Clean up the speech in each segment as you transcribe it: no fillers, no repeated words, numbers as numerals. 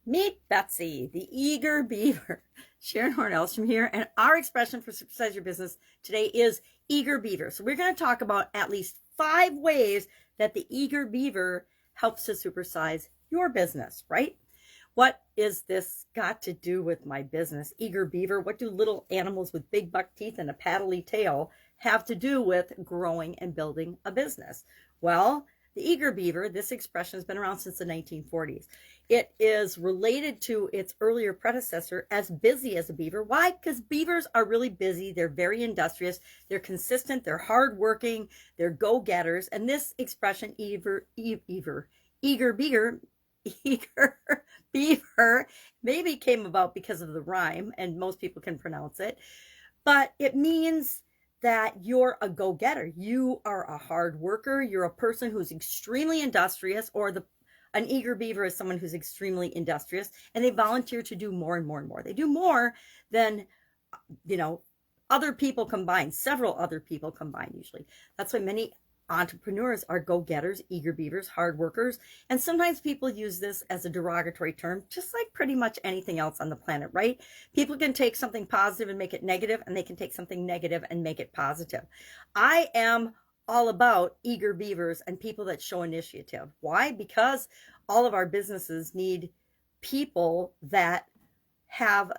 Meet Betsy, the eager beaver. Sharon Horne-Ellstrom here, and our expression for supersize your business today is eager beaver. So we're going to talk about at least 5 ways that the eager beaver helps to supersize your business, right? What is this got to do with my business? Eager beaver, what do little animals with big buck teeth and a paddly tail have to do with growing and building a business? Well, the eager beaver, this expression has been around since the 1940s. It is related to its earlier predecessor as busy as a beaver. Why? Because beavers are really busy. They're very industrious. They're consistent. They're hardworking. They're go-getters. And this expression, eager beaver, maybe came about because of the rhyme, and most people can pronounce it. But it means that you're a go-getter. You are a hard worker. You're a person who's extremely industrious, or an eager beaver is someone who's extremely industrious, and they volunteer to do more and more and more. They do more than, other people combined, several other people combined usually. That's why many entrepreneurs are go-getters, eager beavers, hard workers. And sometimes people use this as a derogatory term, just like pretty much anything else on the planet, right? People can take something positive and make it negative, and they can take something negative and make it positive. I am all about eager beavers and people that show initiative. Why? Because all of our businesses need people that have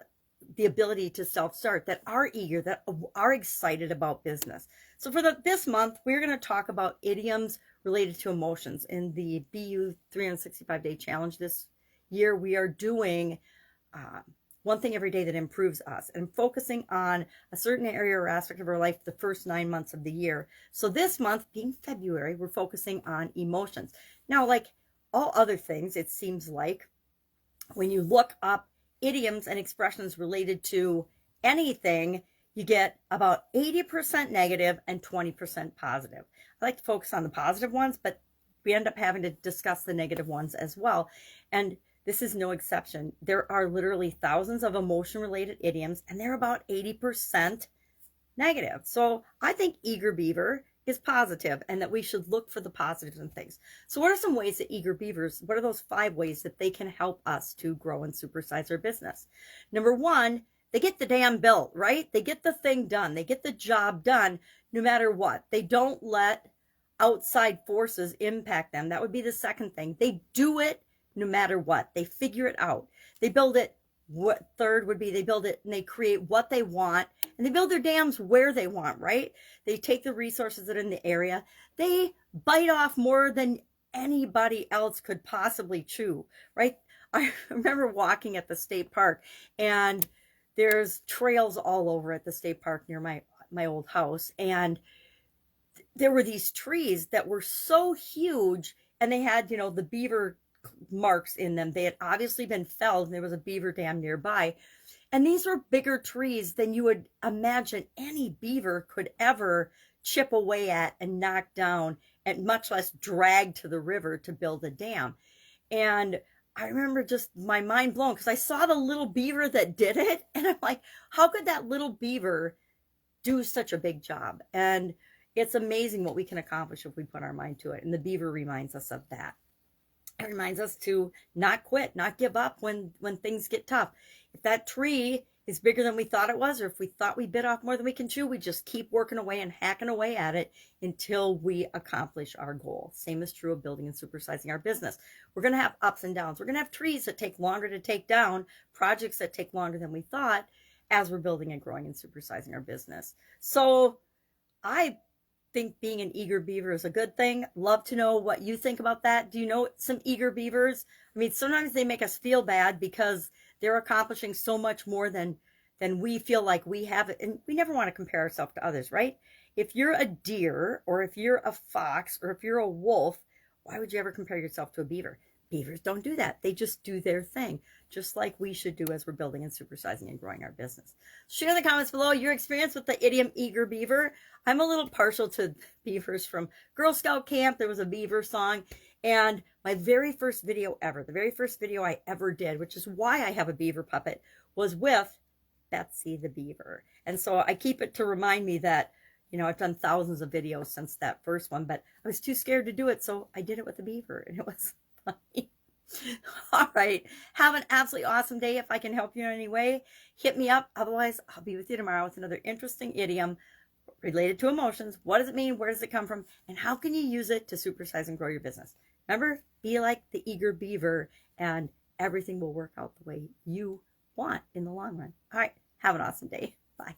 the ability to self-start, that are eager, that are excited about business. So for this month, we're going to talk about idioms related to emotions. In the BU 365-day challenge this year, we are doing one thing every day that improves us, and focusing on a certain area or aspect of our life the first 9 months of the year. So this month, being February, we're focusing on emotions. Now, like all other things, it seems like when you look up idioms and expressions related to anything, you get about 80% negative and 20% positive. I like to focus on the positive ones, but we end up having to discuss the negative ones as well. And this is no exception. There are literally thousands of emotion-related idioms, and they're about 80% negative. So I think eager beaver is positive, and that we should look for the positives in things. So what are some ways that eager beavers, what are those 5 ways that they can help us to grow and supersize our business? Number 1, they get the damn built, right? They get the thing done. They get the job done no matter what. They don't let outside forces impact them. That would be the second thing. They do it no matter what. They figure it out. They build it. What third would be they build it and they create what they want, and they build their dams where they want, right? They take the resources that are in the area. They bite off more than anybody else could possibly chew, right? I remember walking at the state park, and there's trails all over at the state park near my old house, and there were these trees that were so huge, and they had, the beaver marks in them. They had obviously been felled, and there was a beaver dam nearby. And these were bigger trees than you would imagine any beaver could ever chip away at and knock down, and much less drag to the river to build a dam. And I remember just my mind blown, because I saw the little beaver that did it, and I'm like, how could that little beaver do such a big job? And it's amazing what we can accomplish if we put our mind to it. And the beaver reminds us of that. It reminds us to not quit, not give up when things get tough. If that tree is bigger than we thought it was, or if we thought we bit off more than we can chew, we just keep working away and hacking away at it until we accomplish our goal. Same is true of building and supersizing our business. We're going to have ups and downs. We're going to have trees that take longer to take down, projects that take longer than we thought, as we're building and growing and supersizing our business. So I think being an eager beaver is a good thing. Love to know what you think about that. Do you know some eager beavers? I mean, sometimes they make us feel bad because they're accomplishing so much more than we feel like we have. And we never want to compare ourselves to others, right? If you're a deer, or if you're a fox, or if you're a wolf, why would you ever compare yourself to a beaver? Beavers don't do that. They just do their thing, just like we should do as we're building and supersizing and growing our business. Share in the comments below your experience with the idiom eager beaver. I'm a little partial to beavers from Girl Scout camp. There was a beaver song, and my very first video ever, the very first video I ever did, which is why I have a beaver puppet, was with Betsy the beaver. And so I keep it to remind me that, I've done thousands of videos since that first one, but I was too scared to do it, so I did it with a beaver, and it was funny. All right. Have an absolutely awesome day. If I can help you in any way, hit me up. Otherwise, I'll be with you tomorrow with another interesting idiom related to emotions. What does it mean? Where does it come from? And how can you use it to supersize and grow your business? Remember, be like the eager beaver, and everything will work out the way you want in the long run. All right. Have an awesome day. Bye.